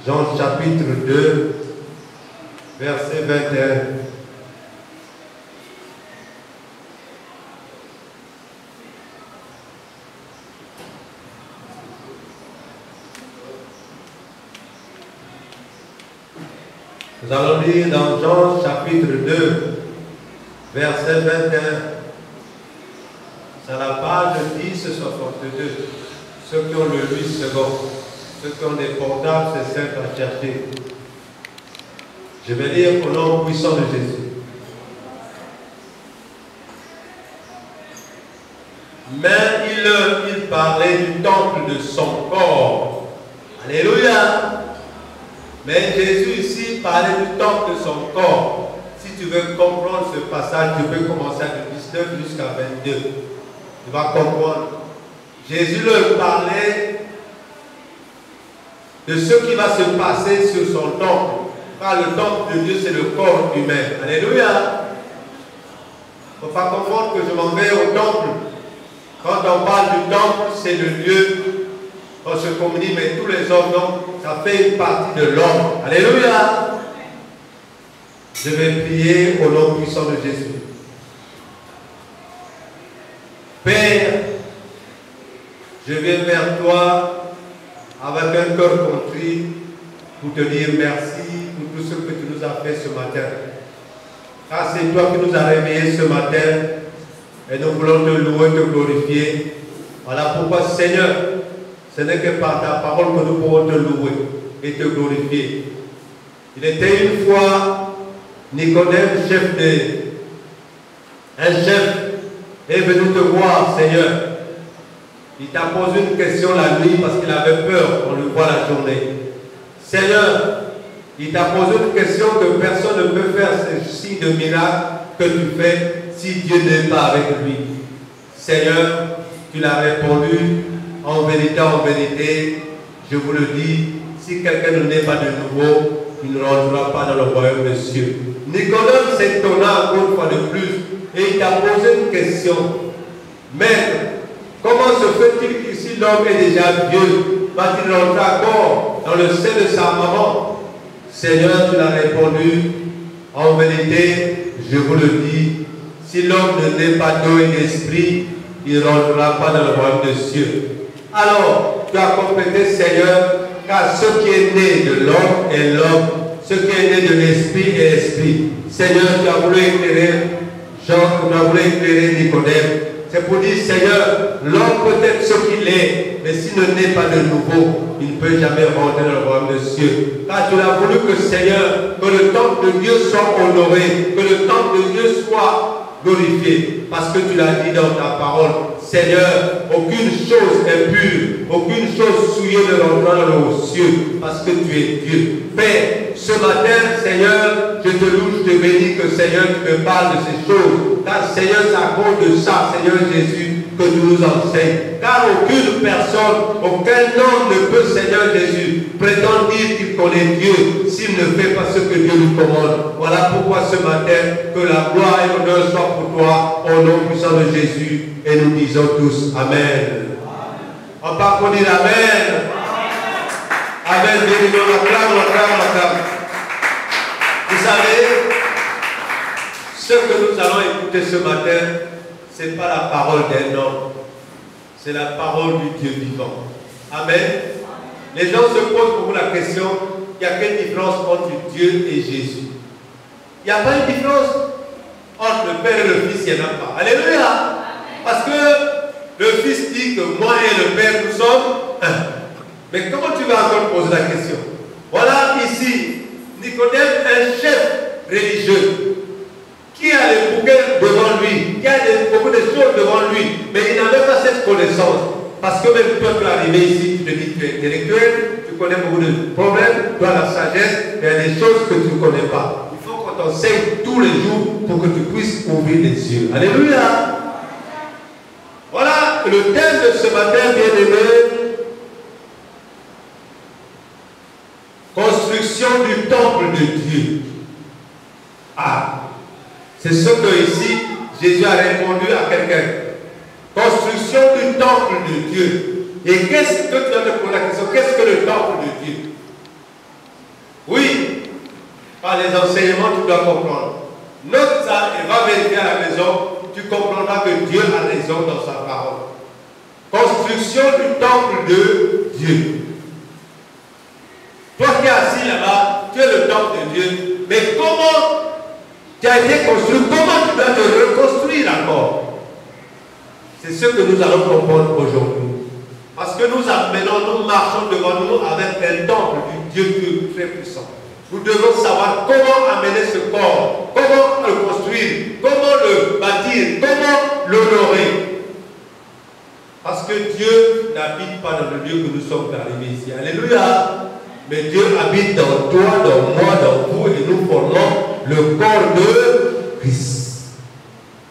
Jean chapitre 2, verset 21. Nous allons lire dans Jean chapitre 2, verset 21. C'est à la page 1062. Ceux qui ont le 8 secondes, ceux qui ont des portables, c'est simple à chercher. Je vais lire au nom puissant de Jésus. Mais il parlait du temple de son corps. Alléluia. Mais Jésus ici parlait du temple de son corps. Si tu veux comprendre ce passage, tu peux commencer du 19 jusqu'à 22. Tu vas comprendre. Jésus leur parlait de ce qui va se passer sur son temple. Car le temple de Dieu, c'est le corps humain. Alléluia. Il ne faut pas comprendre que je m'en vais au temple. Quand on parle du temple, c'est le lieu où on se communie, mais tous les hommes, donc, ça fait une partie de l'homme. Alléluia. Je vais prier au nom puissant de Jésus. Père, je viens vers toi avec un cœur contrit pour te dire merci pour tout ce que tu nous as fait ce matin. Car c'est toi qui nous as réveillés ce matin et nous voulons te louer, te glorifier. Voilà pourquoi, Seigneur, ce n'est que par ta parole que nous pourrons te louer et te glorifier. Il était une fois Nicodème, un chef, est venu te voir, Seigneur. Il t'a posé une question la nuit parce qu'il avait peur qu'on le voit la journée. Seigneur, il t'a posé une question que personne ne peut faire ce signe de miracle que tu fais si Dieu n'est pas avec lui. Seigneur, tu l'as répondu, en vérité, je vous le dis, si quelqu'un ne naît pas de nouveau, il ne rentrera pas dans le royaume des cieux. Nicodème s'étonna encore une fois de plus et il t'a posé une question. Maître, comment se fait-il qu'ici l'homme est déjà vieux? Va-t-il rentrer encore dans le sein de sa maman? Seigneur, tu l'as répondu, en vérité, je vous le dis, si l'homme ne naît pas d'eau et d'esprit, il ne rentrera pas dans le royaume des cieux. Alors, tu as complété, Seigneur, car ce qui est né de l'homme est l'homme, ce qui est né de l'esprit est l'esprit. Seigneur, tu as voulu éclairer Jean, tu as voulu éclairer Nicodème. C'est pour dire, Seigneur, l'homme peut être ce qu'il est, mais s'il ne naît pas de nouveau, il ne peut jamais rentrer dans le royaume des cieux. Car tu as voulu que, Seigneur, que le temple de Dieu soit honoré, que le temple de Dieu soit glorifié, parce que tu l'as dit dans ta parole. Seigneur, aucune chose impure, aucune chose souillée ne rentrera dans les cieux, parce que tu es Dieu. Père, ce matin, Seigneur, je te loue, je te bénis que, Seigneur, tu me parles de ces choses. Car, Seigneur, c'est à cause de ça, Seigneur Jésus, que tu nous enseignes. Car aucune personne, aucun homme ne peut, Seigneur Jésus, prétendre dire qu'il connaît Dieu s'il ne fait pas ce que Dieu lui commande. Voilà pourquoi ce matin, que la gloire et l'honneur soient pour toi, au nom puissant de Jésus. Et nous disons tous Amen. On peut applaudir Amen. Amen. Bénis-nous, on acclame. Vous savez, ce que nous allons écouter ce matin, ce n'est pas la parole d'un homme, c'est la parole du Dieu vivant. Amen. Les gens se posent pour vous la question, il y a quelle différence entre Dieu et Jésus? Il n'y a pas une différence entre le Père et le Fils, il n'y en a pas. Alléluia. Parce que le Fils dit que moi et le Père, nous sommes un. Mais comment tu vas encore poser la question? Voilà ici, Nicodème, un chef religieux, qui a les bouquets devant lui, qui a beaucoup de choses devant lui, mais il n'avait pas cette connaissance. Parce que même toi, tu es arrivé ici, tu te dis que tu es intellectuel, tu connais beaucoup de problèmes, tu as la sagesse, mais il y a des choses que tu ne connais pas. Il faut qu'on t'enseigne tous les jours pour que tu puisses ouvrir les yeux. Alléluia. Voilà le thème de ce matin, bien-aimé. Construction du temple de Dieu. Ah, c'est ce que ici, Jésus a répondu à quelqu'un. Construction du temple de Dieu. Et qu'est-ce que tu vas te poser la question? Qu'est-ce que le temple de Dieu? par les enseignements, tu dois comprendre. Note ça et va vérifier à la maison, tu comprendras que Dieu a raison dans sa parole. Construction du temple de Dieu. Toi qui es assis là-bas, tu es le temple de Dieu. Mais comment tu as été construit? Comment tu dois te reconstruire encore? C'est ce que nous allons comprendre aujourd'hui. Parce que nous marchons devant nous avec un temple du Dieu très puissant. Nous devons savoir comment amener ce corps, comment le construire, comment le bâtir, comment l'honorer. Parce que Dieu n'habite pas dans le lieu que nous sommes arrivés ici. Alléluia. Mais Dieu habite dans toi, dans moi, dans vous, et nous formons le corps de Christ.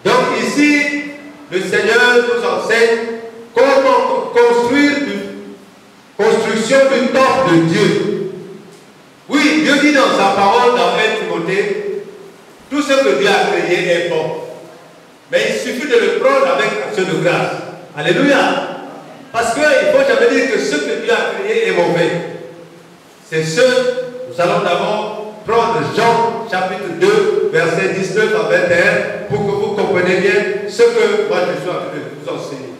Donc ici, le Seigneur nous enseigne comment construire construction du temple de Dieu. Oui, Dieu dit dans sa parole, dans 1 Timothée, tout ce que Dieu a créé est bon. Mais il suffit de le prendre avec action de grâce. Alléluia. Parce qu'il ne faut jamais dire que ce que Dieu a créé est mauvais. C'est ce, nous allons d'abord prendre Jean chapitre 2, versets 19 à 21, pour que vous compreniez bien ce que moi je suis en train de vous enseigner.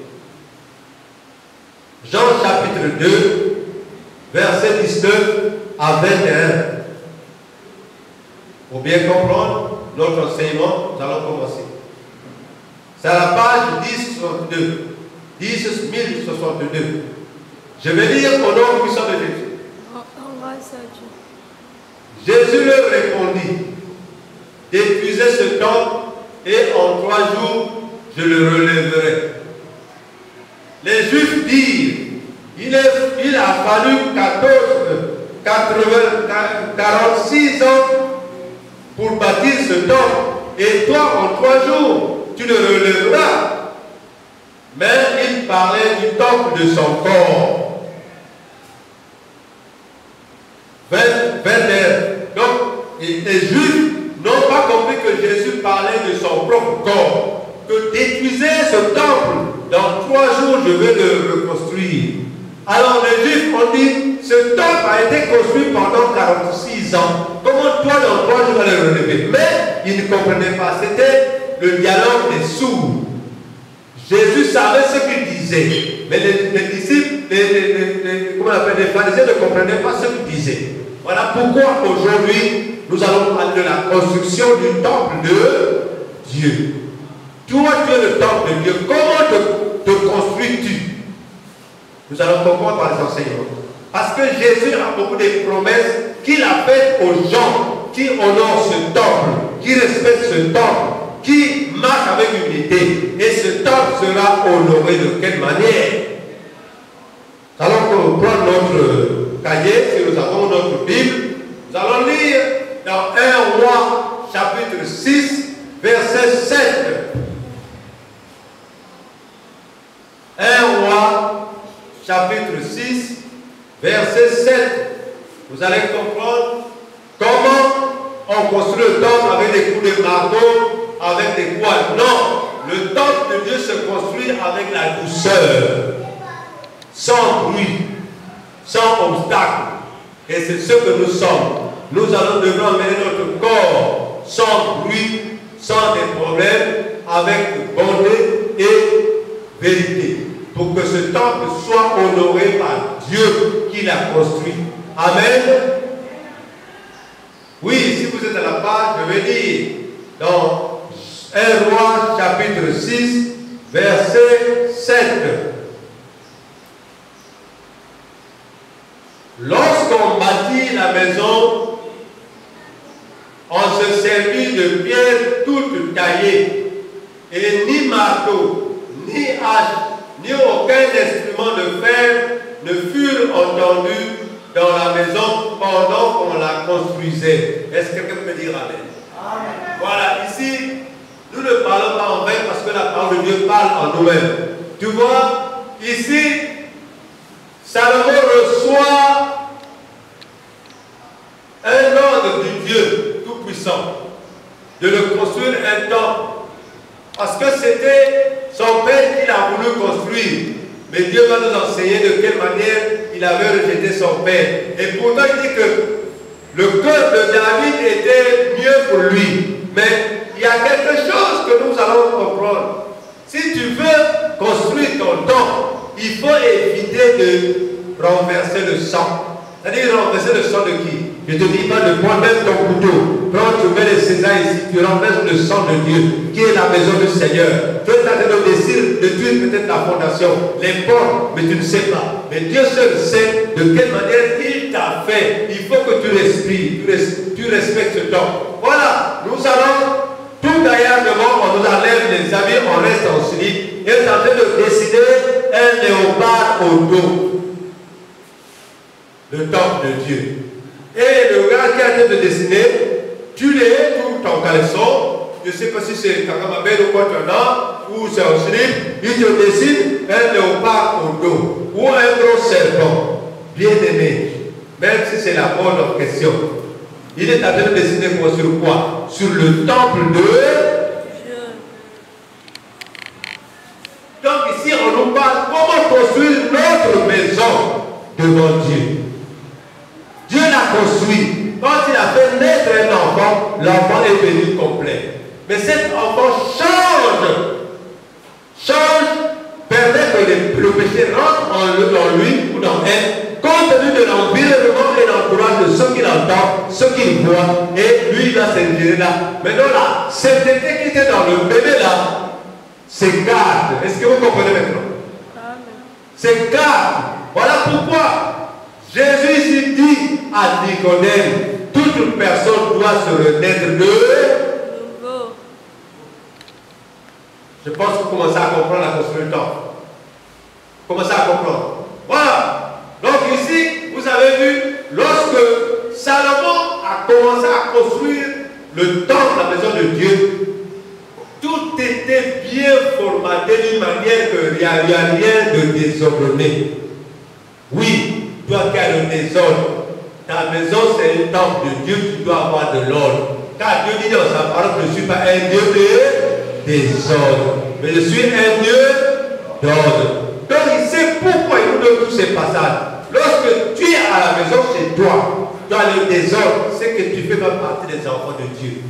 Jean chapitre 2, versets 19 à 21. Pour bien comprendre notre enseignement, nous allons commencer. C'est à la page 1062. 1062. Je vais lire au nom puissant de Jésus. Jésus leur répondit, détruisez ce temple et en 3 jours je le relèverai. Les Juifs dirent, il a fallu 46 ans pour bâtir ce temple et toi en 3 jours tu le relèveras. Mais il parlait du temple de son corps. 21. Donc, les Juifs n'ont pas compris que Jésus parlait de son propre corps. Que détruisez ce temple, dans 3 jours je vais le reconstruire. Alors les Juifs ont dit, ce temple a été construit pendant 46 ans. Comment toi dans 3 jours tu vas le relever? Mais ils ne comprenaient pas. C'était le dialogue des sourds. Jésus savait ce qu'il disait. Mais les disciples, les pharisiens ne comprenaient pas ce qu'il disait. Voilà pourquoi aujourd'hui, nous allons parler de la construction du temple de Dieu. Toi, tu es le temple de Dieu. Comment te construis-tu? Nous allons comprendre par les enseignements. Parce que Jésus a beaucoup de promesses qu'il a faites aux gens qui honorent ce temple, qui respectent ce temple, qui marchent avec unité. Et ce temple sera honoré de quelle manière? Nous allons prendre notre cahier, si nous avons notre Bible. Nous allons lire dans 1 Roi chapitre 6, verset 7. 1 Roi chapitre 6, verset 7. Vous allez comprendre comment on construit le temple avec des coups de marteau, avec des poils. Non, le temple de Dieu se construit avec la douceur, sans bruit, sans obstacle. Et c'est ce que nous sommes. Nous allons devoir mener notre corps sans bruit, sans des problèmes, avec bonté et vérité, pour que ce temple soit honoré par Dieu qui l'a construit. Amen. Oui, si vous êtes à la page, je vais lire dans 1 Roi chapitre 6, verset 7. Lorsqu'on bâtit la maison, on se servit de pierres toutes taillées, et ni marteau, ni hache, ni aucun instrument de fer ne furent entendus dans la maison pendant qu'on la construisait. Est-ce que quelqu'un peut dire amen? Amen. Voilà, ici, nous ne parlons pas en vain parce que la parole de Dieu parle en nous-mêmes. Tu vois, ici, Salomon reçoit un ordre du Dieu Tout-Puissant de le construire un temple. Parce que c'était son père qui l'a voulu construire. Mais Dieu va nous enseigner de quelle manière il avait rejeté son père. Et pourtant il dit que Le cœur de David était mieux pour lui. Mais il y a quelque chose que nous allons comprendre. Si tu veux construire ton temple, il faut éviter de renverser le sang. C'est-à-dire renverser le sang de qui? Je ne te dis pas de prendre même ton couteau. Prends, tu mets les Césars ici, tu renverses le sang de Dieu, qui est la maison du Seigneur. Tu es en train de décider de tuer peut-être la fondation, les portes, mais tu ne sais pas. Mais Dieu seul sait de quelle manière il t'a fait. Il faut que tu respires, tu respectes ce temps. Voilà, nous allons tout derrière devant, on nous enlève les habits, on reste en slip. Et on est en train de dessiner un léopard au dos. Le temple de Dieu. Et le gars qui est en train de dessiner, tu l'es tout ton caleçon. Je ne sais pas si c'est Kakamabel ou quoi tu en as, ou c'est un slip. Il te dessine un léopard au dos, ou un gros serpent. Bien aimé, même si c'est la mode en question. Il est en train de dessiner sur quoi? Sur le temple de Dieu. Donc ici, on nous parle comment construire notre maison devant Dieu. Dieu l'a construit. Quand il a fait naître un enfant, l'enfant est venu complet. Mais cet enfant change, permet que le péché rentre en lui ou dans elle, compte tenu de l'environnement et l'entourage de ce qu'il entend, ce qu'il voit, et lui il va s'ingérer là. Maintenant la sainteté qui était dans le bébé là, s'écarte. Est-ce que vous comprenez maintenant? S'écarte. Voilà pourquoi Jésus ici dit à Nicodème, toute personne doit se renaître de nouveau. Je pense que vous commencez à comprendre la construction du temps. Commencez à comprendre. Voilà. Donc ici, vous avez vu, lorsque Salomon a commencé à construire le temple, la maison de Dieu, tout était bien formaté d'une manière qu'il n'y a rien de désordonné. Oui. Toi qui as le désordre, ta maison c'est un temple de Dieu, tu dois avoir de l'ordre. Car Dieu dit dans sa parole, je ne suis pas un Dieu de désordre, mais je suis un Dieu d'ordre. Donc il sait pourquoi il nous donne tous ces passages. Lorsque tu es à la maison chez toi, tu as le désordre, c'est que tu fais pas partie des enfants de Dieu.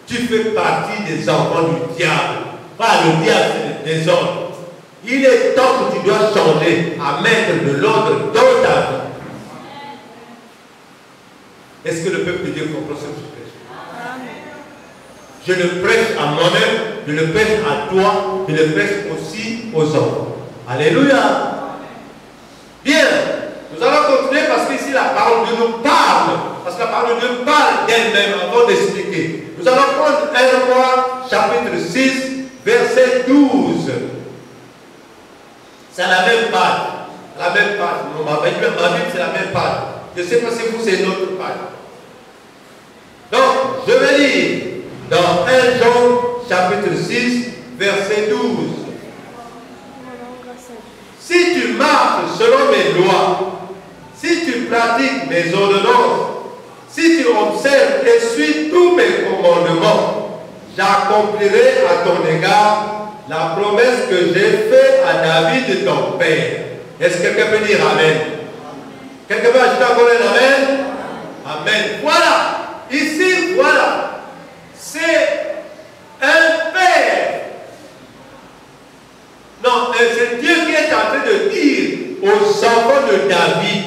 Tu fais partie des enfants du diable. Pas le diable, c'est le désordre. Il est temps que tu dois changer à mettre de l'ordre dans ta vie. Est-ce que le peuple de Dieu comprend ce que je prêche? Je le prêche à moi-même, je le prêche à toi, je le prêche aussi aux enfants. Alléluia. Bien, nous allons continuer parce qu'ici la parole de Dieu nous parle. Parce que la parole de Dieu parle d'elle-même avant d'expliquer. Nous allons prendre 1 Roi chapitre 6, verset 12. C'est la même page. La même page. Ma Bible, c'est la même page. Je ne sais pas si vous, c'est une autre page. Donc, je vais lire dans 1 Jean, chapitre 6, verset 12. Si tu marches selon mes lois, si tu pratiques mes ordonnances, si tu observes et suis tous mes commandements, j'accomplirai à ton égard la promesse que j'ai faite à David ton père. Est-ce que quelqu'un peut dire Amen? Quelqu'un peut ajouter encore un Amen? Amen. Voilà. Ici, voilà. C'est un père. Non, c'est Dieu qui est en train de dire aux enfants de David,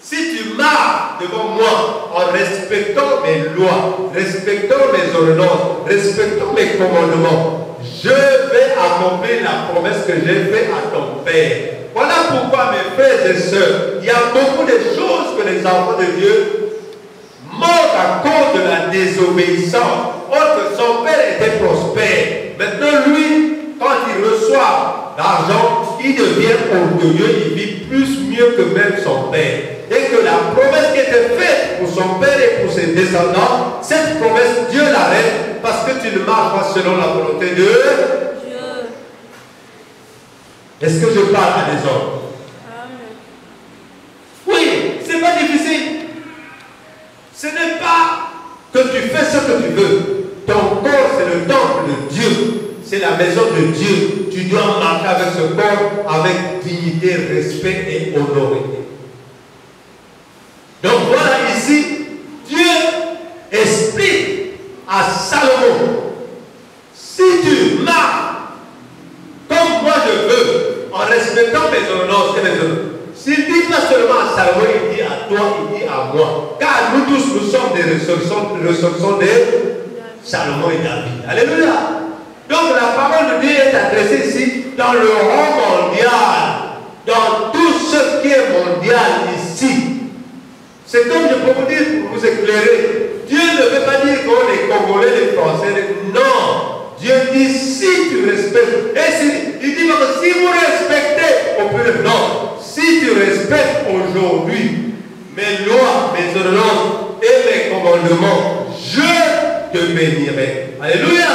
si tu marches devant moi en respectant mes lois, respectant mes ordonnances, respectant mes commandements, je vais accomplir la promesse que j'ai faite à ton Père. Voilà pourquoi, mes frères et sœurs, il y a beaucoup de choses que les enfants de Dieu manquent à cause de la désobéissance. Or que son père était prospère. Maintenant, lui, quand il reçoit l'argent, il devient orgueilleux, il vit plus mieux que même son père. Et que la promesse qui était faite pour son père et pour ses descendants, cette promesse, Dieu l'arrête parce que tu ne marches pas selon la volonté de Dieu. Est-ce que je parle à des hommes? Oui, c'est pas difficile. Ce n'est pas que tu fais ce que tu veux. Ton corps, c'est le temple de Dieu. C'est la maison de Dieu. Tu dois marcher avec ce corps avec dignité, respect et honoré. Donc voilà S'il dit pas seulement à Salomon, il dit à toi, il dit à moi. Car nous tous, nous sommes des ressortissants de Salomon et David. Alléluia. Donc la parole de Dieu est adressée ici dans le rang mondial, dans tout ce qui est mondial ici. C'est comme je peux vous dire, pour vous éclairer. Dieu ne veut pas dire qu'on est Congolais, les Français. Non. Dieu dit si tu respectes. Et il dit que si vous respectez au plus non. Si tu respectes aujourd'hui mes lois, mes ordonnances et mes commandements, je te bénirai. Alléluia.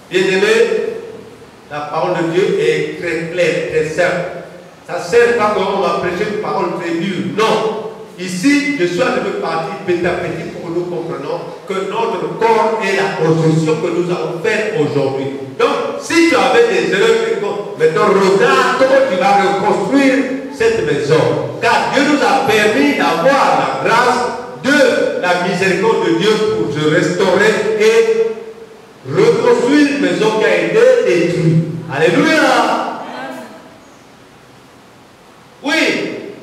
Bien-aimé, la parole de Dieu est très claire, très simple. Ça ne sert pas quand on va prêcher une parole très dure. Non. Ici, je suis en train de partir petit à petit pour que nous comprenions que notre corps est la construction que nous allons faire aujourd'hui. Donc, si tu avais des erreurs, maintenant regarde comment tu vas reconstruire cette maison. Car Dieu nous a permis d'avoir la grâce de la miséricorde de Dieu pour se restaurer et reconstruire une maison qui a été détruite. Alléluia! Oui,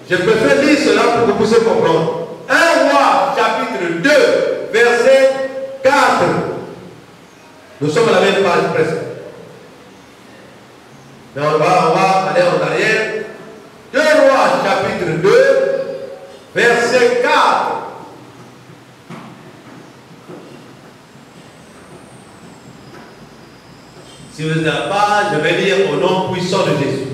je préfère lire cela pour que vous puissiez comprendre. 1 Roi, chapitre 2, verset 4. Nous sommes à la même page presque. Mais on va aller en arrière. 2 Rois, chapitre 2, verset 4. Si vous n'êtes pas, je vais lire au nom puissant de Jésus.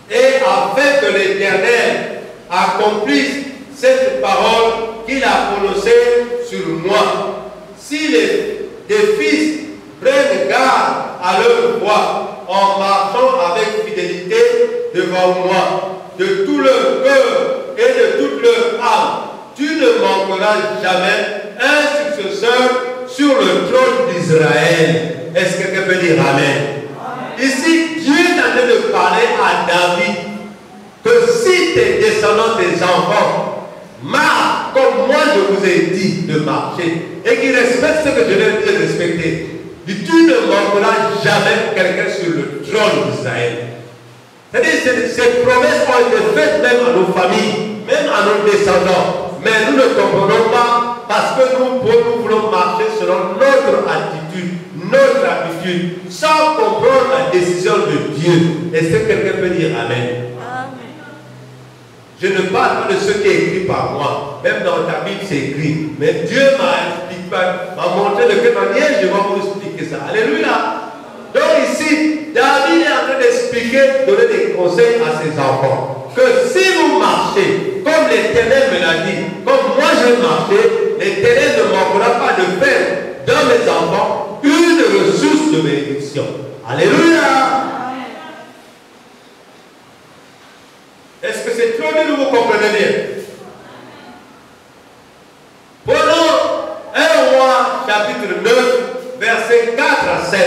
Et afin que l'Éternel accomplisse cette parole qu'il a prononcée sur moi. Si des fils prennent garde à leur voie en marchant avec fidélité devant moi, de tout leur cœur et de toute leur âme, tu ne manqueras jamais un successeur sur le trône d'Israël. Est-ce que quelqu'un peut dire Amen? Ici, Dieu est en train de parler à David que si tes descendants, tes enfants, marchent comme moi je vous ai dit de marcher et qu'ils respectent ce que je leur ai dit de respecter, tu ne manqueras jamais quelqu'un sur le trône d'Israël. C'est-à-dire ces promesses ont été faites même à nos familles, même à nos descendants. Mais nous ne comprenons pas parce que nous voulons marcher selon notre attitude, notre habitude, sans comprendre la décision de Dieu. Est-ce que quelqu'un peut dire Amen? Amen. Je ne parle pas de ce qui est écrit par moi. Même dans ta Bible, c'est écrit. Mais Dieu m'a montré de quelle manière je vais vous expliquer ça. Alléluia. Donc ici, David est en train d'expliquer, donner des conseils à ses enfants. Que si vous marchez, comme l'Éternel me l'a dit, comme moi je marchais, l'Éternel ne manquera pas de faire dans mes enfants une ressource de bénédiction. Alléluia. Est-ce que c'est trop bien, vous comprenez bien? Prenons 1 Roi, chapitre 9, versets 4 à 7.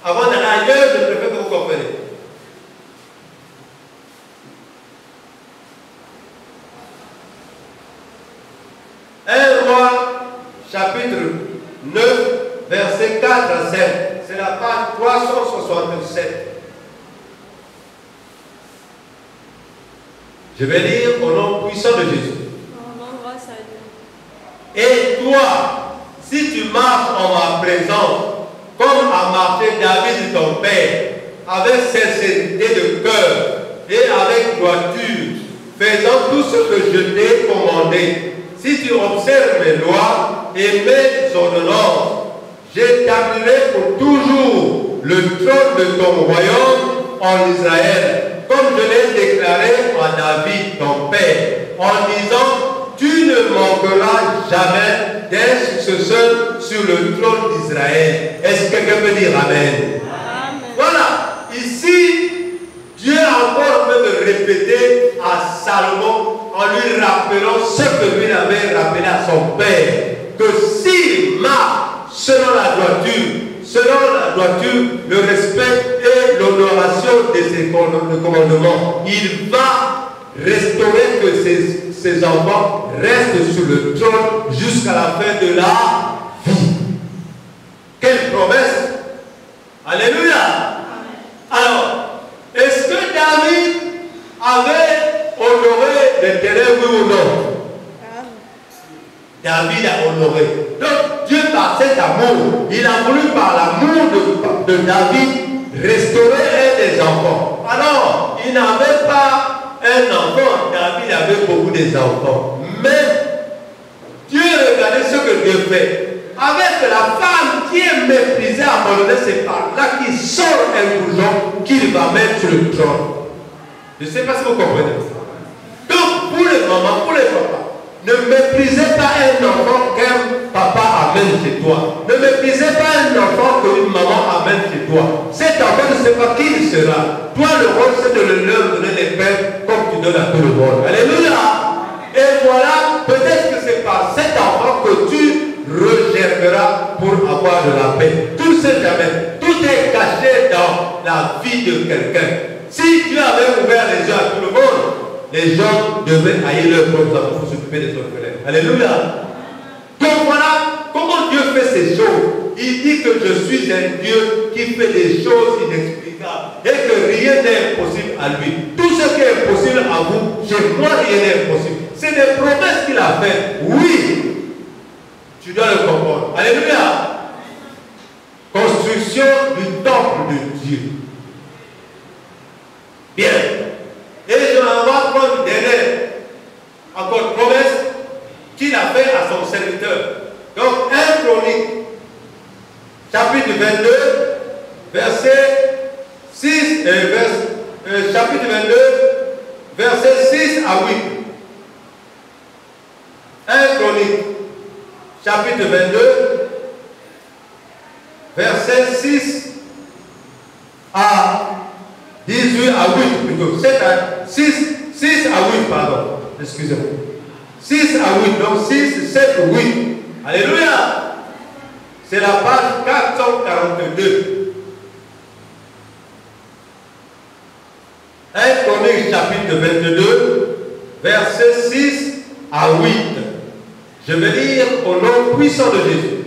Avant d'aller ailleurs, je préfère que vous compreniez. 1 Roi, chapitre 9, versets 4 à 7. C'est la page 367. Je vais lire au nom puissant de Jésus. Et toi, si tu marches en ma présence, comme a marché David ton père, avec sincérité de cœur et avec droiture, faisant tout ce que je t'ai commandé, si tu observes mes lois et mes ordonnances, j'établirai pour toujours le trône de ton royaume en Israël, comme je l'ai déclaré à David, ton père, en disant, tu ne manqueras jamais d'un successeur sur le trône d'Israël. Est-ce que quelqu'un peut dire Amen? Amen. Voilà, ici, Dieu a encore même répété à Salomon en lui rappelant ce que lui avait rappelé à son père, que s'il marche selon la droiture, le respect et l'honoration de ses commandements, il va restaurer que ses enfants restent sur le trône jusqu'à la fin de la vie. Quelle promesse! Allez restaurer. Donc Dieu, par cet amour, il a voulu par l'amour de David restaurer un des enfants. Alors, il n'avait pas un enfant, David avait beaucoup d'enfants. Mais Dieu regardait ce que Dieu fait. Avec la femme qui est méprisée, abandonnée, c'est par là qu'il sort un bourgeon qu'il va mettre sur le trône. Je ne sais pas si vous comprenez. Donc, pour les mamans, pour les papas, ne méprisez pas un enfant qu'un papa amène chez toi. Ne méprisez pas un enfant qu'une maman amène chez toi. Cet enfant ne sait pas qui il sera. Toi, le rôle, c'est de leur donner les pères comme tu donnes à tout le monde. Alléluia. Et voilà, peut-être que c'est par cet enfant que tu regermeras pour avoir de la paix. Tout ne sait jamais. Tout est caché dans la vie de quelqu'un. Si Dieu avait ouvert les yeux à tout le monde, les gens devaient haïr leurs propres enfants pour s'occuper des orphelins. Alléluia. Donc voilà comment Dieu fait ces choses. Il dit que je suis un Dieu qui fait des choses inexplicables et que rien n'est impossible à lui. Tout ce qui est impossible à vous, chez moi rien n'est impossible. C'est des promesses qu'il a faites. Oui, tu dois le comprendre. Alléluia. Construction du temple de Dieu. Bien. Et je vais prendre une dernière encore promesse qu'il a fait à son serviteur. Donc 1 Chronique, chapitre 22, verset 6, chapitre 22, verset 6 à 8. 1 Chronique, chapitre 22, verset 6 à 18 à 8 plutôt. 6 à 8, pardon. Excusez-moi. 6 à 8, donc 6, 7, 8. Alléluia. C'est la page 442. 1 Chronique, chapitre 22, verset 6 à 8. Je vais lire au nom puissant de Jésus.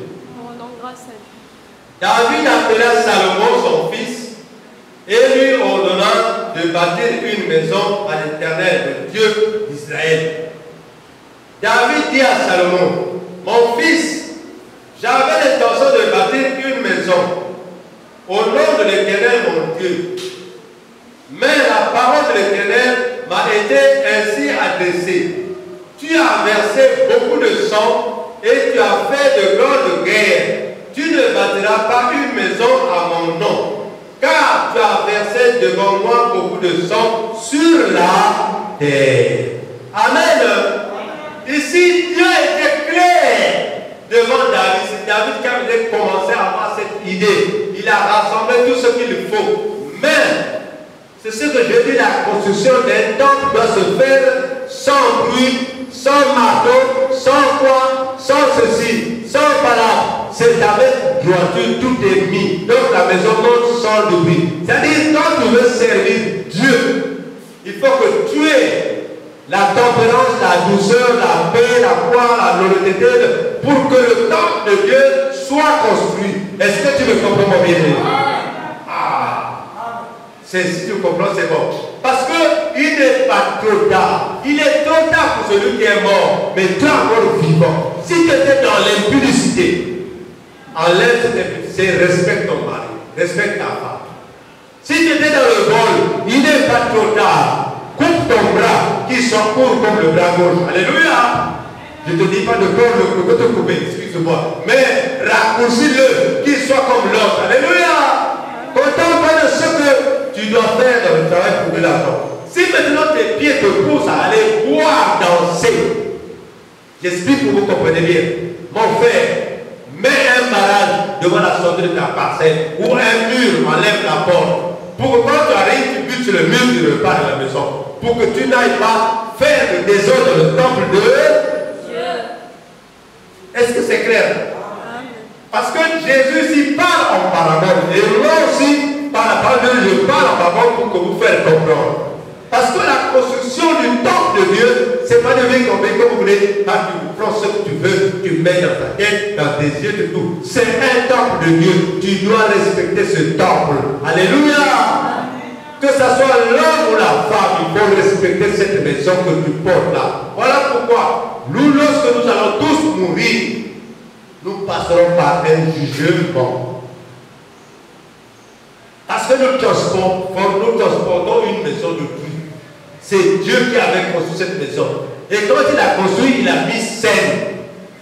David appela Salomon, son fils, et lui ordonna de bâtir une maison à l'Éternel, le Dieu d'Israël. David dit à Salomon, mon fils, j'avais l'intention de bâtir une maison au nom de l'Éternel, mon Dieu. Mais la parole de l'Éternel m'a été ainsi adressée. Tu as versé beaucoup de sang et tu as fait de grandes guerres. Tu ne bâtiras pas une maison à mon nom, car tu as versé devant moi beaucoup de sang sur la terre. Amen. Ici, Dieu était clair devant David. C'est David qui avait commencé à avoir cette idée. Il a rassemblé tout ce qu'il faut. Mais, c'est ce que je dis, la construction d'un temple doit se faire sans bruit, sans marteau, sans quoi, sans ceci, sans palabre. C'est avec droiture, tout est mis. Donc la maison monte sans le bruit. C'est-à-dire, quand tu veux servir Dieu, il faut que tu aies la tempérance, la douceur, la paix, la foi, la loyauté, pour que le temple de Dieu soit construit. Est-ce que tu me comprends, mon bien-aimé? Si tu comprends, c'est bon. Parce qu'il n'est pas trop tard. Il est trop tard pour celui qui est mort. Mais tu es encore vivant. Si tu étais dans l'impudicité, enlève cette impudicité, respecte ton mari, respecte ta femme. Si tu étais dans le vol, il n'est pas trop tard. Coupe ton bras qui soit court comme le bras gauche. Alléluia. Je ne te dis pas de corps le côté coupé, excuse-moi. Mais raccourcis-le, qu'il soit comme l'autre. Alléluia. Contente de ce que tu dois faire dans le travail pour de l'argent. Si maintenant tes pieds te poussent à aller boire, danser, j'explique pour que vous compreniez bien. Mon frère, mets un barrage devant la sortie de ta parcelle ou un mur, enlève la porte. Pour que quand tu arrives, tu butes sur le mur du repas de la maison. Pour que tu n'ailles pas faire le désordre dans le temple de Dieu. Est-ce que c'est clair? Parce que Jésus s'y parle en parabole. Et moi aussi, par la parole de Dieu, je parle en parabole pour que vous fassiez comprendre. Parce que la construction du temple de Dieu, c'est pas de venir comme vous voulez. Quand tu prends ce que tu veux, tu mets dans ta tête, dans tes yeux, tout. C'est un temple de Dieu. Tu dois respecter ce temple. Alléluia. Que ce soit l'homme ou la femme, il faut respecter cette maison que tu portes là. Voilà pourquoi, nous, lorsque nous allons tous mourir, nous passerons par un jugement. Parce que nous transportons une maison de pluie. C'est Dieu qui avait construit cette maison. Et quand il a construit, il a mis scène.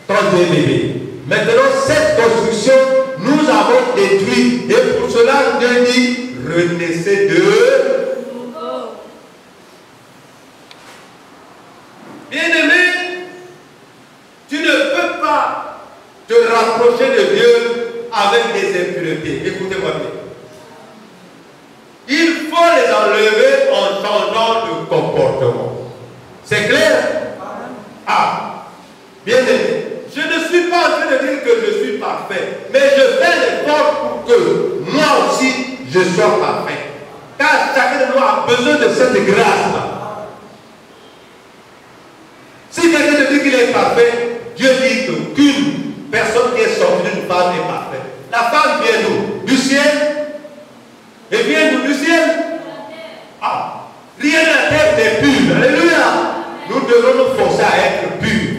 32 bébés. Maintenant, cette construction, nous avons détruit. Et pour cela, Dieu dit, renaissez de nouveau. Bien-aimé, tu ne peux pas te rapprocher de Dieu avec des impuretés. Écoutez-moi bien. Il faut les enlever en changeant de comportement. C'est clair? Ah, bien-aimé. Je ne suis pas en train de dire que je suis parfait, mais je fais l'effort pour que moi aussi je sois parfait. Car chacun de nous a besoin de cette grâce-là. Si quelqu'un te dit qu'il est parfait, Dieu dit qu'aucune personne qui est sortie d'une femme est parfaite. La femme vient d'où? Du ciel. Et vient d'où? Du ciel. Ah, rien de la terre n'est pur. Alléluia. Nous devons nous forcer à être purs.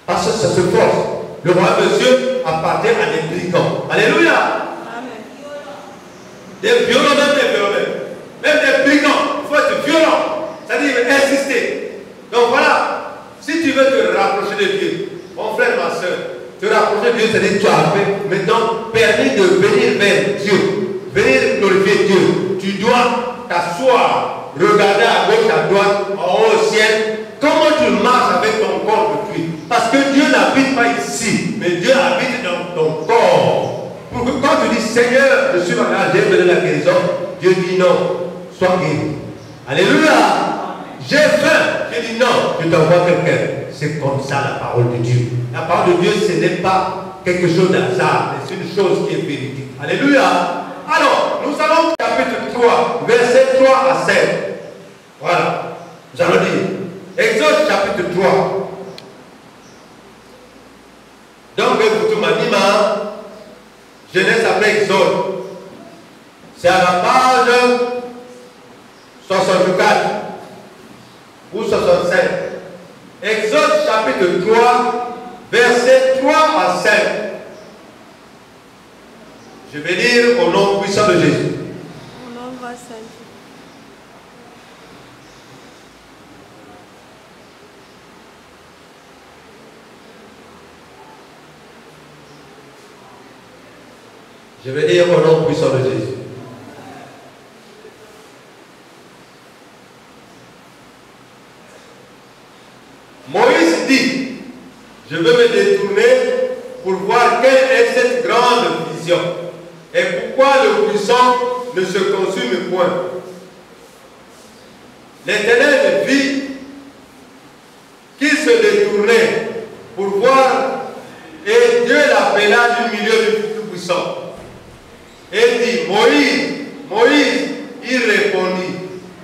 Parce que ça se force. Le royaume de Dieu appartient à des brigands. Alléluia. Amen. Des violents, même des violents. Même des brigands. Il faut être violent. C'est-à-dire insister. Donc voilà. Si tu veux te rapprocher de Dieu, mon frère, ma soeur, te rapprocher de Dieu, c'est-à-dire tu as fait maintenant permis de venir vers Dieu. Venir glorifier Dieu. Tu dois t'asseoir, regarder à gauche, à droite, en haut au ciel. Comment tu marches avec ton corps de pluie? Parce que Dieu n'habite pas ici, mais Dieu habite dans ton corps. Pour que quand tu dis Seigneur, je suis malade, j'ai besoin de la guérison, Dieu dit non, sois guéri. Alléluia. J'ai faim. J'ai dit non, je t'envoie quelqu'un. C'est comme ça la parole de Dieu. La parole de Dieu, ce n'est pas quelque chose d'hasard, mais c'est une chose qui est véridique. Alléluia. Alors, nous allons au chapitre 3, versets 3 à 7. Voilà. Nous allons dire. Exode chapitre 3. Donc, vous m'animez, Genèse après Exode. C'est à la page 64 ou 65. Exode chapitre 3, versets 3 à 5. Je vais lire au nom puissant de Jésus. Au nom saint. Je vais dire au nom puissant de Jésus. Moïse dit, je veux me détourner pour voir quelle est cette grande vision et pourquoi le puissant ne se consume point. L'Éternel vit qu'il se détournait pour voir et Dieu l'appela du milieu du Tout-Puissant. Et dit, Moïse, Moïse, il répondit,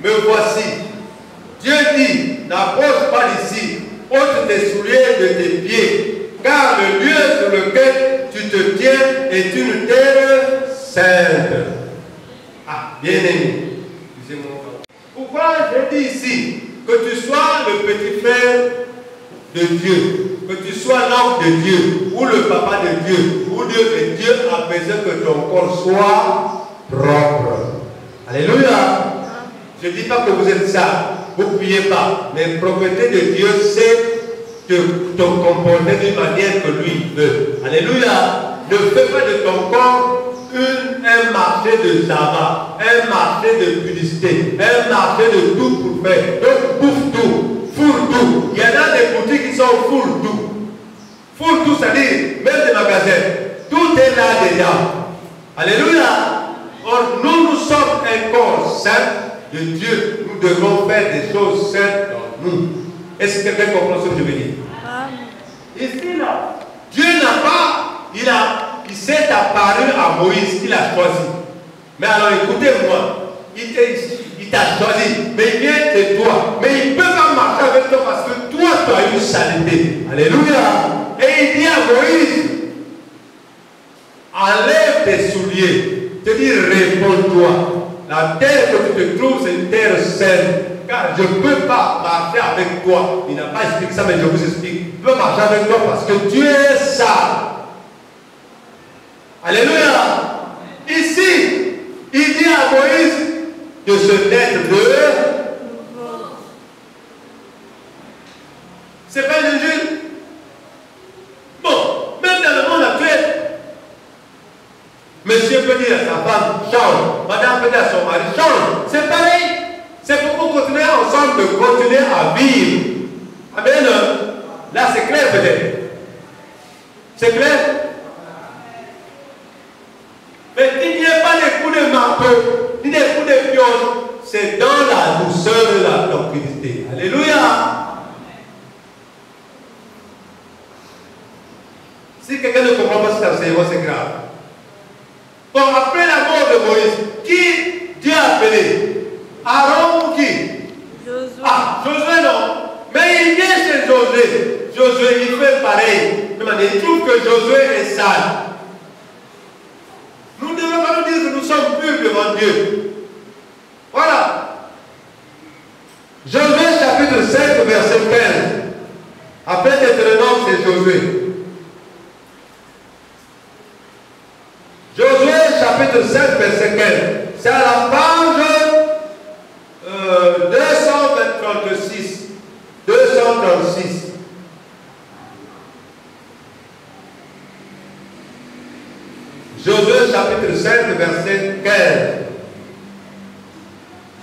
me voici. Dieu dit, n'approche pas d'ici, ôte tes souliers de tes pieds, car le lieu sur lequel tu te tiens est une terre sainte. Ah, bien aimé. Pourquoi j'ai dit ici que tu sois le petit frère de Dieu, que tu sois l'homme de Dieu, ou le papa de Dieu, ou Dieu que Dieu a besoin que ton corps soit propre. Alléluia. Je ne dis pas que vous êtes sale, vous ne priez pas, mais la propriété de Dieu, c'est de te comporter d'une manière que lui veut. Alléluia. Ne fais pas de ton corps un marché de Java, un marché de publicité, un marché de tout pour faire. Donc bouffe tout, fourre tout. Il y en a des boutiques qui sont fourre tout. Fourre tout, c'est-à-dire même des magasins. Tout est là déjà. Alléluia. Or, nous sommes un corps saint de Dieu. Nous devons faire des choses saintes dans nous. Est-ce que quelqu'un comprend ce que je veux dire? Ici, là, Dieu n'a pas, il s'est apparu à Moïse, il a choisi. Mais alors écoutez-moi, il t'a choisi, mais il vient de toi. Mais il ne peut pas marcher avec toi parce que toi, tu as une saleté. Alléluia. Et il dit à Moïse, enlève tes souliers. te dit réponds-toi. La terre que tu te trouves, c'est une terre saine. Car je ne peux pas marcher avec toi. Il n'a pas expliqué ça, mais je vous explique. Je peux marcher avec toi parce que tu es sale. Alléluia. Ici, il dit à Moïse de se naître de... C'est pas une injure. Bon, même dans le monde actuel, monsieur peut dire à sa femme, change. Madame peut dire à son mari, change. C'est pareil. C'est pour qu'on continue ensemble de continuer à vivre. Amen. Là, c'est clair peut-être. C'est clair? Mais il n'y a pas des coups de marteau, ni des coups de pioche. C'est dans la douceur de la tranquillité. Alléluia. Si quelqu'un ne comprend pas cet enseignement, c'est grave. Bon, après la mort de Moïse, qui Dieu a appelé? Aaron ou qui? Josué. Ah, Josué non. Mais il vient chez Josué. Josué, il fait pareil. Il trouve que Josué est sale. Nous ne devons pas nous dire que nous sommes purs devant Dieu. Voilà. Josué chapitre 5, verset 15. Après Deutéronome, c'est Josué. Josué chapitre 5, verset 15. C'est à la page 236. 236. Josué chapitre 5, verset 15.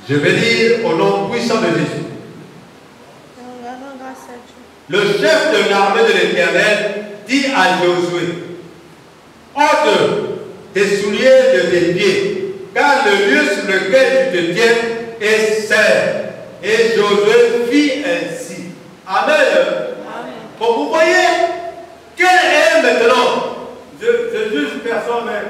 Je vais lire au nom puissant de Jésus. Le chef de l'armée de l'Éternel dit à Josué, ôte tes souliers de tes pieds, car le lieu sur lequel tu te tiens est saint. Et Josué fit ainsi. Amen. Amen. Bon, vous voyez, quel est maintenant, je juge personne, mais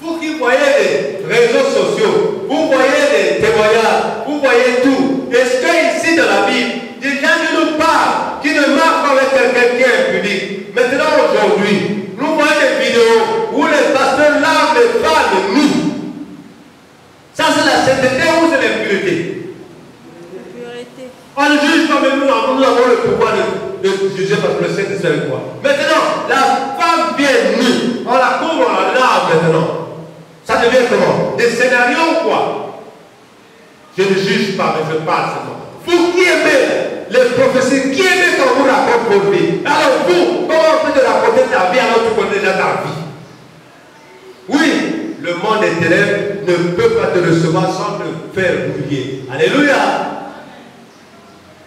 vous qui voyez les réseaux sociaux, vous voyez les témoignages, vous voyez tout. Est-ce que ici dans la Bible, des gens qui nous parlent, qui ne marchent pas avec quelqu'un qui est impudique. Maintenant, aujourd'hui, nous voyons des vidéos où les pasteurs lavent les femmes nus. Ça, c'est la sainteté ou c'est l'impureté? On ne juge pas, mais nous avons le pouvoir de juger parce que le Saint-Esprit est avec quoi. Maintenant, la femme vient nue, on la couvre, on la lave maintenant. Ça devient comment? Des scénarios ou quoi? Je ne juge pas, mais je parle seulement. Vous qui aimez les prophéties, qui aimez quand vous racontez vos vies? Alors vous, comment on peut te raconter ta vie alors que tu connais déjà ta vie? Oui, le monde éternel ne peut pas te recevoir sans te faire briller. Alléluia.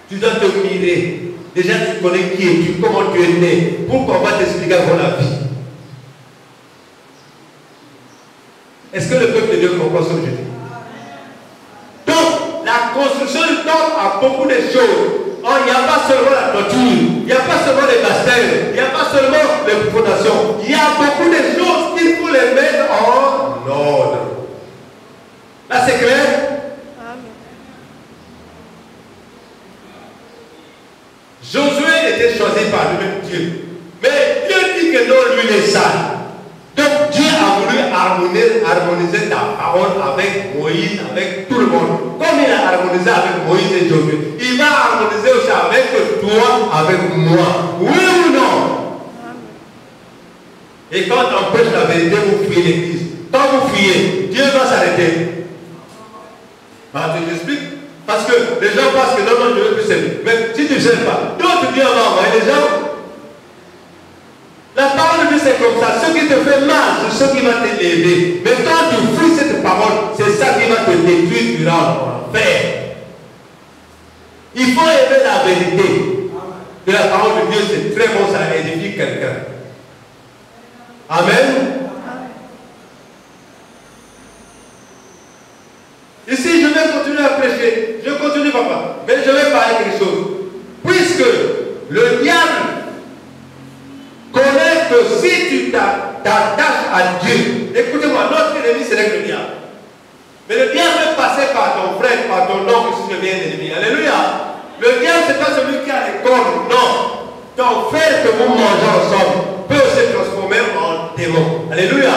Tu dois te mirer. Déjà, tu connais qui es-tu, comment tu es né. Pourquoi on va t'expliquer avant la vie? Est-ce que le peuple de Dieu comprend ce que je dis? Donc, la construction du temple a beaucoup de choses. Oh, il n'y a pas seulement la toiture, il n'y a pas seulement les bastels, il n'y a pas seulement les fondations. Il y a beaucoup de choses qu'il faut les mettre en ordre. Là, c'est clair? Josué était choisi par lui-même Dieu. Mais Dieu dit que non, lui il est sale. Donc Dieu a voulu harmoniser ta parole avec Moïse, avec tout le monde. Comme il a harmonisé avec Moïse et Josué, il va harmoniser aussi avec toi, avec moi. Oui ou non? Et quand on prêche la vérité, vous fuyez l'église. Quand vous fuyez, Dieu va s'arrêter. Ah, tu t'expliques? Parce que les gens pensent que non, je ne veux plus servir. Mais si tu ne sais pas, d'autres Dieu va envoyer les gens. La parole de Dieu c'est comme ça. Ce qui te fait mal, c'est ce qui va t'élever. Mais quand tu fuis cette parole, c'est ça qui va te détruire durant l'enfer. Il faut aimer la vérité. De la parole de Dieu, c'est très bon, ça édifie quelqu'un. Amen. Ici, je vais continuer à prêcher. Je continue, papa. Mais je vais parler quelque chose. Puisque le diable connaît que si tu t'attaches à Dieu, écoutez-moi, notre ennemi, c'est le diable. Mais le diable peut passer par ton frère, par ton oncle, si tu deviens ennemi. Alléluia. Le diable, ce n'est pas celui qui a les cornes, non. Ton frère que vous mangez ensemble peut se transformer en démon. Alléluia.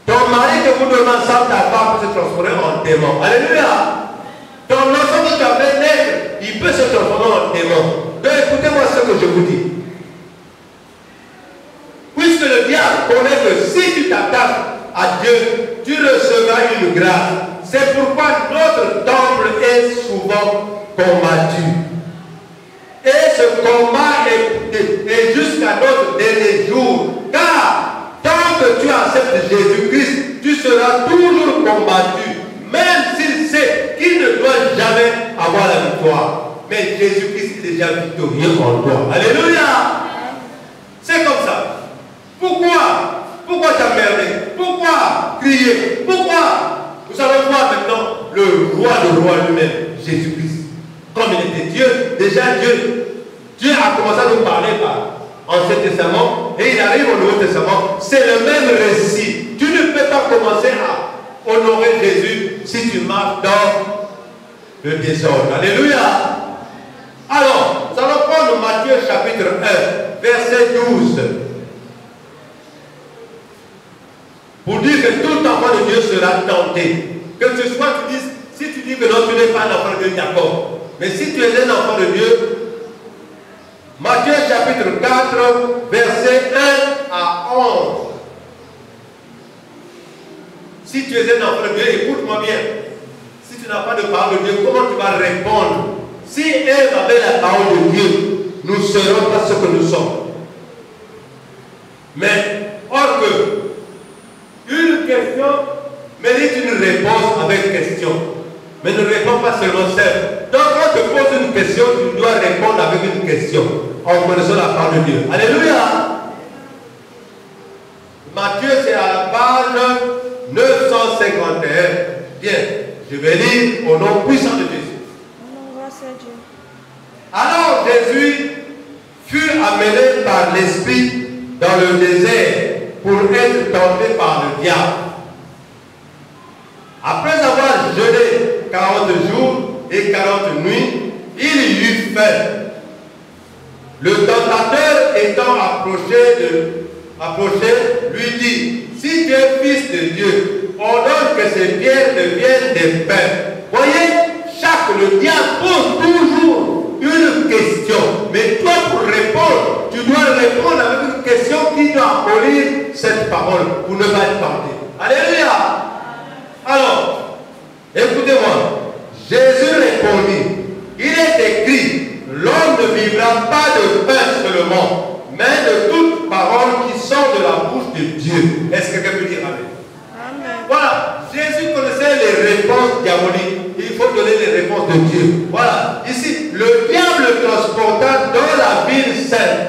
Ton mari que vous dormez ensemble, ta femme peut se transformer en démon. Alléluia. Ton enfant qui t'a fait naître, il peut se transformer en démon. Donc écoutez-moi ce que je vous dis. Puisque le diable Alléluia. Connais que si tu t'attaches à Dieu, tu recevras une grâce. C'est pourquoi notre temple est souvent combattu. Et ce combat est jusqu'à notre dernier jour. Car tant que tu acceptes Jésus-Christ, tu seras toujours combattu. Même s'il sait qu'il ne doit jamais avoir la victoire. Mais Jésus-Christ est déjà victorieux en toi. Alléluia. C'est comme ça. Pourquoi t'emmerder? Pourquoi crier? Pourquoi? Nous allons voir maintenant le roi de rois lui-même, Jésus-Christ. Comme il était Dieu, déjà Dieu a commencé à nous parler par Ancien Testament et il arrive au Nouveau Testament. C'est le même récit. Tu ne peux pas commencer à honorer Jésus si tu marches dans le désordre. Alléluia. Alors, nous allons prendre Matthieu chapitre 1, verset 12. Pour dire que tout enfant de Dieu sera tenté. Que ce soit, si tu dis que non, tu n'es pas un enfant de Dieu, d'accord. Mais si tu es un enfant de Dieu, Matthieu chapitre 4, verset 1 à 11. Si tu es un enfant de Dieu, écoute-moi bien. Si tu n'as pas de parole de Dieu, comment tu vas répondre? Si Ève avait la parole de Dieu, nous ne serons pas ce que nous sommes. Mais, or que, une question mérite une réponse avec question. Mais ne réponds pas seulement seul. Donc, quand tu poses une question, tu dois répondre avec une question, en connaissant la parole de Dieu. Alléluia! Matthieu, c'est à la page 951. Bien, je vais lire au nom puissant de Jésus. Alors Jésus fut amené par l'Esprit dans le désert pour être tenté par le diable. Après avoir jeûné 40 jours et 40 nuits, il y eut faim. Le tentateur étant approché, lui dit, si tu es fils de Dieu, ordonne que ces pierres deviennent des pains. Voyez, le diable pose toujours une question. Mais toi, pour répondre, tu dois répondre avec une question qui doit abolir cette parole pour ne pas être tenté. Alléluia. Alors, écoutez-moi. Jésus répondit, il est écrit, l'homme ne vivra pas de pain seulement, mais de toute parole qui sort de la bouche de Dieu. Est-ce que quelqu'un peut dire amen? Amen. Voilà, Jésus connaissait les réponses diaboliques. Il faut donner les réponses de Dieu. Voilà, ici, le diable le transporta dans la ville sainte,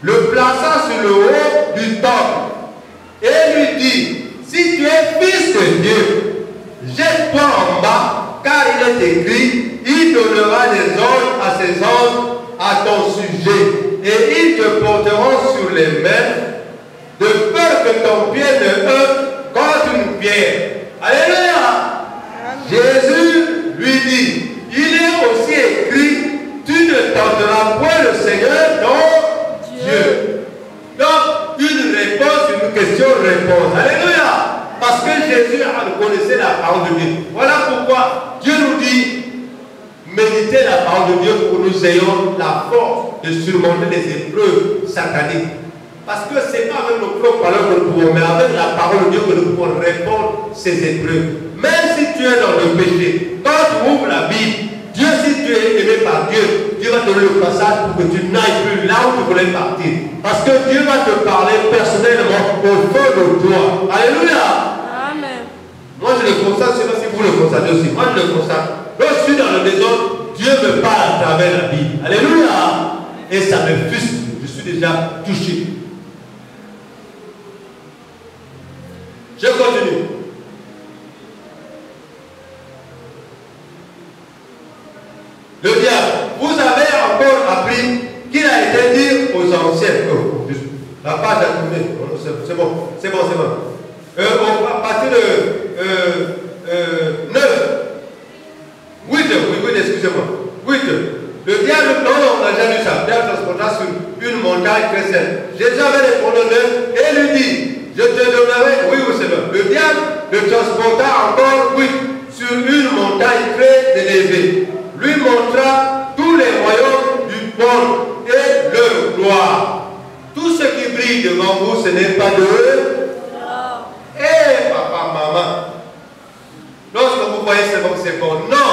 le plaça sur le haut du temple et lui dit, si tu es fils de Dieu, jette-toi en bas, car il est écrit, il donnera des ordres à ses anges à ton sujet, et ils te porteront sur les mains, de peur que ton pied ne heurte contre une pierre. Alléluia. Jésus lui dit, il est aussi écrit, tu ne tenteras point le Seigneur ton Dieu. Donc, une réponse, une question-réponse. Alléluia. Parce que Jésus connaissait la parole de Dieu. Voilà pourquoi Dieu nous dit, méditez la parole de Dieu pour que nous ayons la force de surmonter les épreuves sataniques. Parce que ce n'est pas avec nos propres paroles que nous pouvons, mais avec la parole de Dieu que nous pouvons répondre ces épreuves. Même si tu es dans le péché, quand tu ouvres la Bible, Dieu, si tu es aimé par Dieu, Dieu va te donner le passage pour que tu n'ailles plus là où tu voulais partir. Parce que Dieu va te parler personnellement au fond de toi. Alléluia. Amen. Moi je le constate, je ne sais pas si vous le constatez aussi. Moi je le constate. Quand je suis dans le désordre, Dieu me parle à travers la Bible. Alléluia. Et ça me frustre. Je suis déjà touché. Je continue. Le diable, vous avez encore appris qu'il a été dit aux anciens. La page a tourné. C'est bon. À partir de 9. 8, excusez-moi. 8. Le diable, non, on n'a jamais lu ça. Le diable transporta sur une montagne très saine. Jésus avait répondu et lui dit, je te donnerai, oui, c'est bon. Le diable le transporta encore, sur une montagne très élevée. Lui montra tous les royaumes du monde et leur gloire. Tout ce qui brille vie devant vous, ce n'est pas de... Eh, papa, maman. Lorsque vous voyez c'est bon. Non.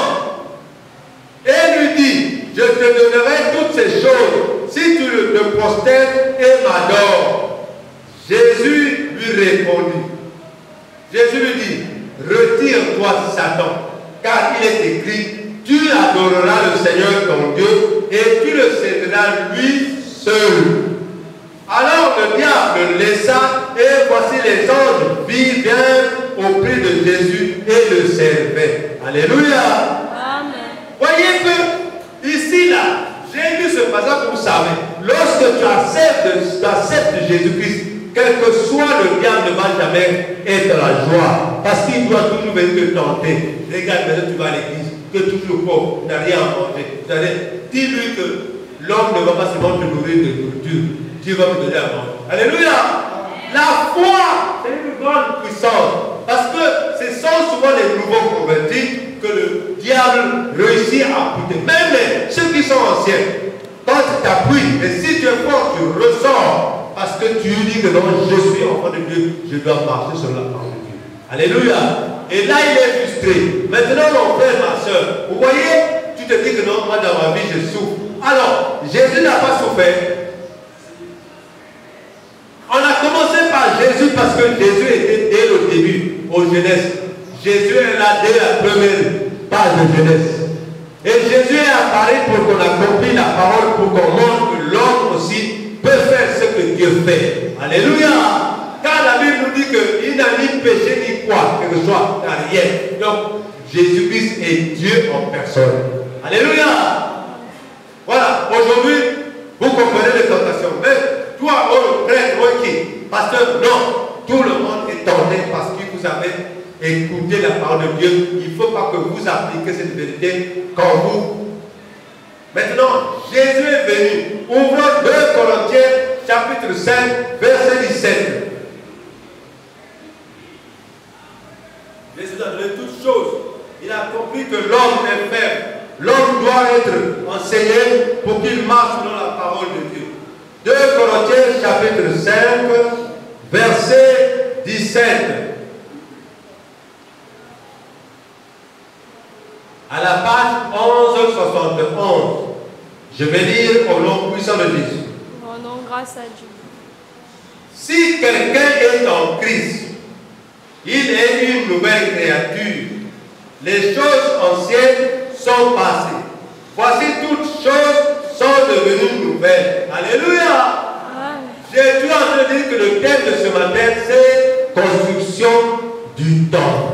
Et lui dit, je te donnerai toutes ces choses si tu te prosternes et m'adores. Jésus lui répondit. Jésus lui dit, retire-toi, Satan, car il est écrit, tu adoreras le Seigneur ton Dieu et tu le serviras lui seul. Alors le diable le laissa et voici les anges vinrent auprès de Jésus et le servaient. Alléluia. Amen. Voyez que ici là, j'ai lu ce passage pour vous savez, lorsque tu acceptes Jésus-Christ, quel que soit le diable ne va jamais être la joie. Parce qu'il doit toujours venir te tenter. Regarde, maintenant tu vas à l'église, que toujours pauvre, tu n'as rien à manger. Dis-lui que l'homme ne va pas seulement te nourrir de nourriture. Dieu va me donner à manger. Alléluia. La foi, c'est une grande puissance. Parce que ce sont souvent les nouveaux convertis que le diable réussit à pousser. Même ceux qui sont anciens. Quand tu t'appuies, et si tu es fort, tu ressors. Parce que tu dis que non, je suis enfant de Dieu, je dois marcher sur la parole de Dieu. Alléluia. Et là, il est frustré. Maintenant, mon frère, ma soeur, vous voyez, tu te dis que non, moi dans ma vie, je souffre. Alors, Jésus n'a pas souffert. On a commencé par Jésus parce que Jésus était dès le début, aux jeunesse. Jésus est là dès la première page de jeunesse. Et Jésus est apparu pour qu'on accomplisse la parole, pour qu'on montre que l'homme aussi peut faire ce que Dieu fait. Alléluia. Car la Bible nous dit qu'il n'a ni péché ni quoi, que ce soit, n'a rien. Donc, Jésus-Christ est Dieu en personne. Alléluia. Voilà, aujourd'hui, vous comprenez les tentations. Mais toi, oh, prêtre, oh, qui? Pasteur, non. Tout le monde est tenté parce que vous avez écouté la parole de Dieu. Il ne faut pas que vous appliquiez cette vérité quand vous. Maintenant, Jésus est venu. Ouvrons 2 Corinthiens, chapitre 5, verset 17. Jésus a donné toutes choses. Il a compris que l'homme est faible. L'homme doit être enseigné pour qu'il marche selon la parole de Dieu. 2 Corinthiens chapitre 5, verset 17. À la page 1171. Je vais lire au nom puissant de Jésus. Rendons grâce à Dieu. Si quelqu'un est en Christ, il est une nouvelle créature. Les choses anciennes sont passées. Voici toutes choses sont devenues nouvelles. Alléluia. Jésus est en train de dire que le thème de ce matin, c'est construction du temple.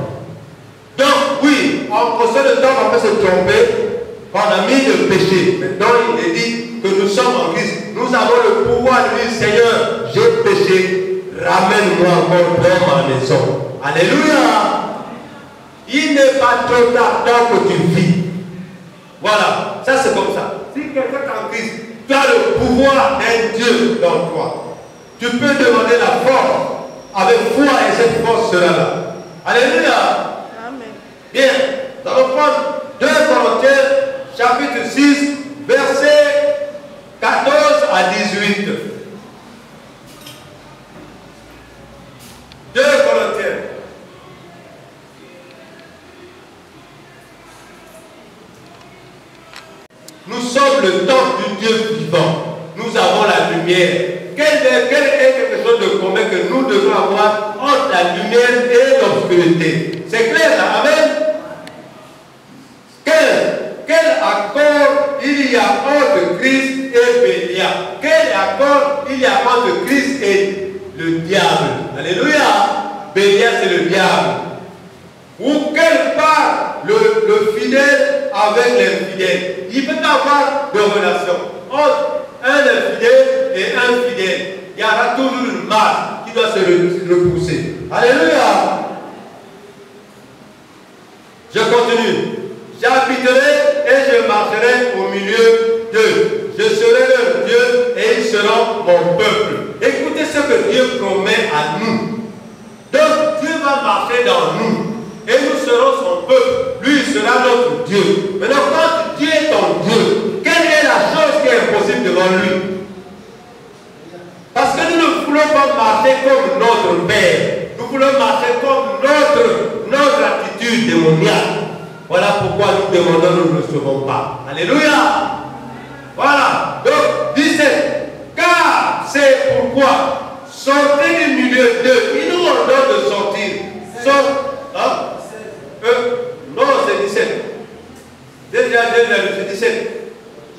Donc oui, en construisant le temple, on peut se tromper. On a mis le péché. Maintenant, il est dit que nous sommes en Christ. Nous avons le pouvoir de dire, Seigneur, j'ai péché. Ramène-moi encore dans ma maison. Alléluia. Il n'est pas trop tard tant que tu vis. Voilà, ça c'est comme ça. Si quelqu'un est en Christ, tu as le pouvoir d'un Dieu dans toi. Tu peux demander la force avec foi et cette force sera là. Alléluia. Amen. Bien, nous allons prendre 2 Corinthiens, chapitre 6, versets 14 à 18. 2 Corinthiens. Nous sommes le temple du Dieu vivant. Nous avons la lumière. Quel est quelque chose de commun que nous devons avoir entre la lumière et l'obscurité? C'est clair là, amen? Quel accord il y a entre Christ et Bélial? Quel accord il y a entre Christ et le diable? Alléluia! Bélial c'est le diable. Ou quelle part le fidèle avec l'infidèle? Il peut avoir de relation entre un infidèle et un fidèle. Il y aura toujours une marque qui doit se repousser. Alléluia. Je continue. J'habiterai et je marcherai au milieu d'eux. Je serai leur Dieu et ils seront mon peuple. Écoutez ce que Dieu promet à nous. Donc Dieu va marcher dans nous. Et nous serons son peuple. Lui sera notre Dieu. Maintenant, quand Dieu est ton Dieu, quelle est la chose qui est impossible devant lui? Parce que nous ne voulons démoniaque. Voilà pourquoi nous demandons, nous ne recevons pas. Alléluia. Voilà. Donc, 17. Car c'est pourquoi, sortez du milieu d'eux. Il nous ordonne de sortir. Non, c'est 17. Déjà, c'est 17.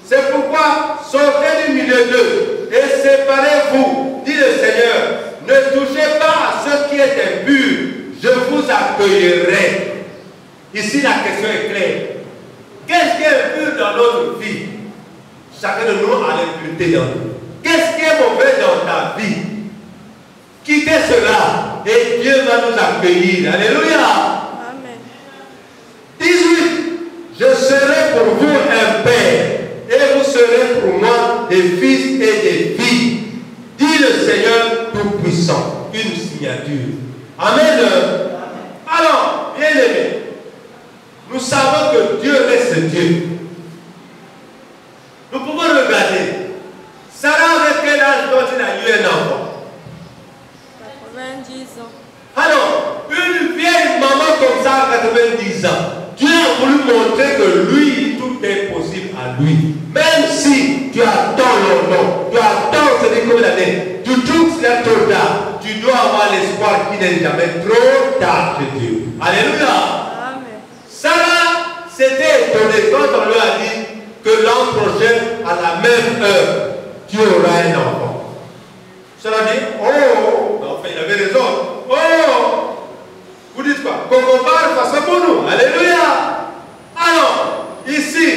C'est pourquoi, sortez du milieu d'eux et séparez-vous, dit le Seigneur. Ne touchez pas à ce qui est impur. Je vous accueillerai. Ici, la question est claire. Qu'est-ce qui est impur dans notre vie? Chacun de nous a l'impureté dans nous. Qu'est-ce qui est mauvais dans ta vie? Quittez cela et Dieu va nous accueillir. Alléluia. Amen. 18. Je serai pour vous un père et vous serez pour moi des fils et des filles. Dit le Seigneur Tout-Puissant. Une signature. Amen. Alors, bien aimé, nous savons que Dieu reste Dieu. Nous pouvons regarder. Sarah, avec quel âge dont il a eu un enfant? 90 ans. Alors, une vieille maman comme ça à 90 ans, Dieu a voulu montrer que lui, tout est possible à lui. Même si tu attends longtemps, tu attends, c'est dit combien d'années, tu trouves que c'est trop tard, tu dois avoir l'espoir qu'il n'est jamais trop tard chez Dieu. Alléluia. Amen. Sarah s'était étonnée quand on lui a dit que l'an prochain, à la même heure, tu auras un enfant. Sarah dit, oh, enfin il avait raison. Oh, vous dites quoi? Qu'on compare face pour nous. Alléluia. Alors, ici,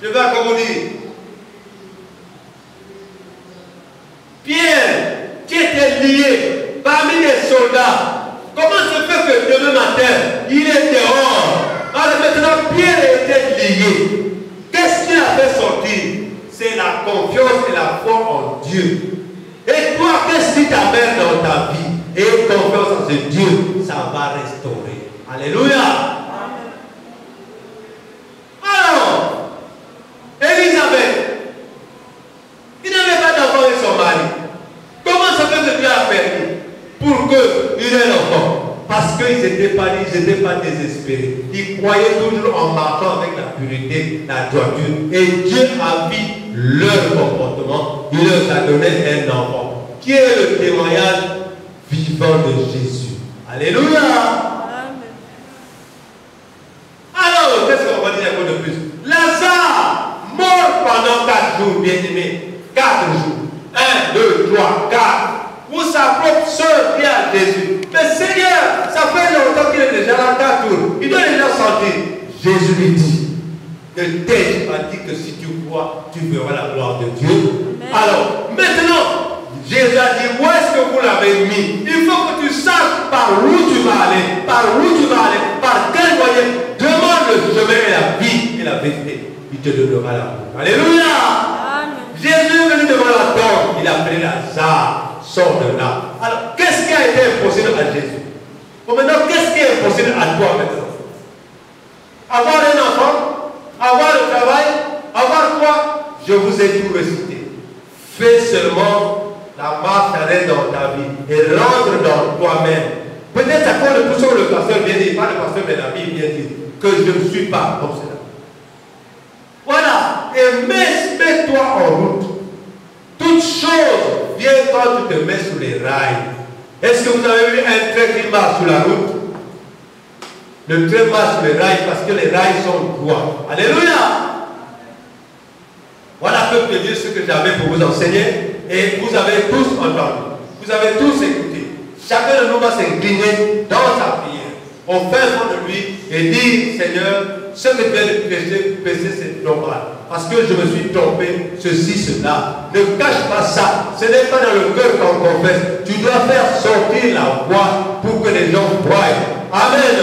je vais comme vous dire, Pierre, qui était lié parmi les soldats, comment se fait que demain matin, il est dehors? Alors maintenant, Pierre était lié. Qu'est-ce qui l'a fait sortir? C'est la confiance et la foi en Dieu. Et toi, qu'est-ce qui t'amène dans ta vie? Et confiance en ce Dieu, ça va restaurer. Alléluia. Alors, Élisabeth, il n'avait pas d'enfant avec son mari. Comment ça fait que Dieu a permis pour qu'il ait l'enfant? Parce qu'ils n'étaient pas désespérés. Ils croyaient toujours en marchant avec la pureté, la droiture. Et Dieu a vu leur comportement. Il leur a donné un enfant, qui est le témoignage vivant de Jésus. Alléluia. Amen. Alors, qu'est-ce qu'on va dire un peu de plus? Lazare, mort pendant 4 jours, bien aimé. 4 jours. 1, 2, 3, 4. Pour sa propre soeur dit à Jésus, mais Seigneur, ça fait longtemps qu'il est déjà là 4 jours. Il doit déjà sentir. Jésus lui dit, ne t'ai-je pas dit que si tu crois, tu verras la gloire de Dieu? Amen. Alors, maintenant, Jésus a dit, où est-ce que vous l'avez mis? Il faut que tu saches par où tu vas aller. Par où tu vas aller. Par quel moyen. Demande le chemin et la vie et la vérité. Il te donnera la route. Alléluia. Amen. Jésus est venu devant la tombe. Il a appelé Lazare. Sort de là. Alors, qu'est-ce qui a été impossible à Jésus? Bon, maintenant, qu'est-ce qui est impossible à toi maintenant? Avoir un enfant, avoir le travail, avoir quoi? Je vous ai tout récité. Fais seulement la marche arrête dans ta vie et rentre dans toi-même. Peut-être à cause de tout ce que le pasteur vient dire, pas le pasteur mais la Bible vient dire, que je ne suis pas comme cela. Voilà. Et mets-toi en route. Toute chose vient quand tu te mets sur les rails. Est-ce que vous avez vu un train qui marche sur la route? Le train marche sur les rails parce que les rails sont droits. Alléluia! Voilà, peuple de Dieu, ce que j'avais pour vous enseigner. Et vous avez tous entendu. Vous avez tous écouté. Chacun de nous va s'incliner dans sa prière. Au fin fond de lui et dire, Seigneur, ce que tu viens de pécher, c'est normal. Parce que je me suis trompé, ceci, cela. Ne cache pas ça. Ce n'est pas dans le cœur qu'on confesse. Tu dois faire sortir la voix pour que les gens voient. Amen.